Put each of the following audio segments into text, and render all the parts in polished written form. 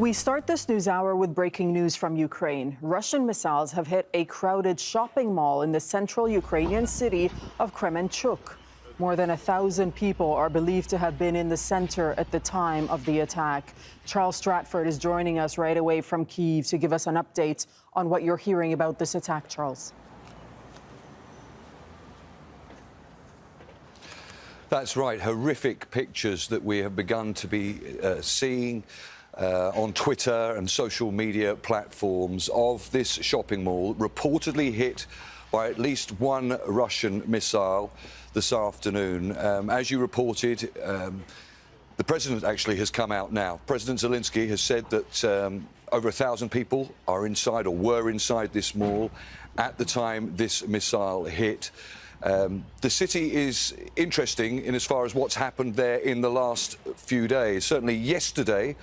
We start this news hour with breaking news from Ukraine. Russian missiles have hit a crowded shopping mall in the central Ukrainian city of Kremenchuk. More than 1,000 people are believed to have been in the center at the time of the attack. Charles Stratford is joining us right away from Kyiv to give us an update on what you're hearing about this attack, Charles. That's right. Horrific pictures that we have begun to be seeing on Twitter and social media platforms of this shopping mall reportedly hit by at least one Russian missile this afternoon. As you reported, the president actually has come out now. President Zelensky has said that over 1,000 people are inside or were inside this mall at the time this missile hit. The city is interesting in as far as what's happened there in the last few days. Certainly yesterday,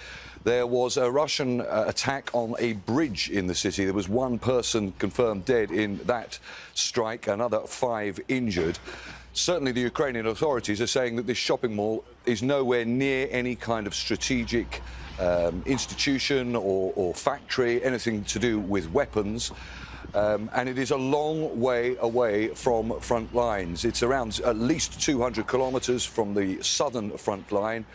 there was a Russian attack on a bridge in the city. There was one person confirmed dead in that strike, another 5 injured. Certainly the Ukrainian authorities are saying that this shopping mall is nowhere near any kind of strategic institution or factory, anything to do with weapons. And it is a long way away from front lines. It's around at least 200 kilometres from the southern front line,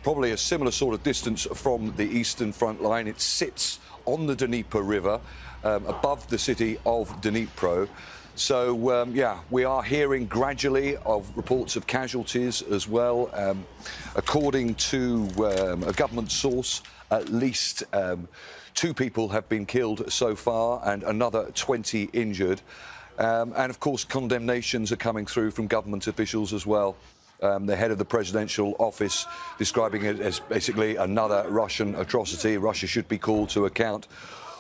probably a similar sort of distance from the eastern front line. It sits on the Dnieper River, above the city of Dnipro. So, yeah, we are hearing gradually of reports of casualties as well. According to a government source, at least 2 people have been killed so far and another 20 injured. And of course, condemnations are coming through from government officials as well. The head of the presidential office describing it as basically another Russian atrocity. Russia should be called to account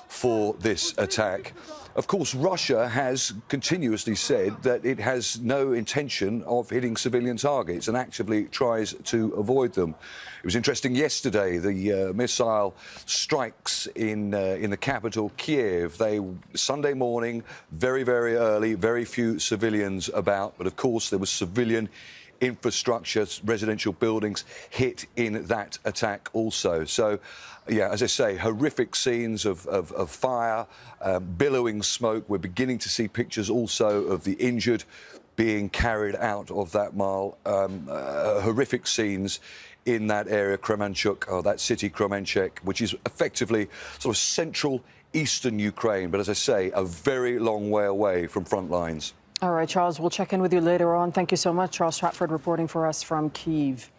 for this attack. Of course, Russia has continuously said that it has no intention of hitting civilian targets and actively tries to avoid them. It was interesting yesterday, the missile strikes in the capital, Kiev. Sunday morning, very, very early, very few civilians about. But of course, there was civilian infrastructure, residential buildings hit in that attack also. So, yeah, as I say, horrific scenes of fire, billowing smoke. We're beginning to see pictures also of the injured being carried out of that mall. Horrific scenes in that area, Kremenchuk, or that city, Kremenchuk, which is effectively sort of central eastern Ukraine. But as I say, a very long way away from front lines. All right, Charles, we'll check in with you later on. Thank you so much. Charles Stratford reporting for us from Kyiv.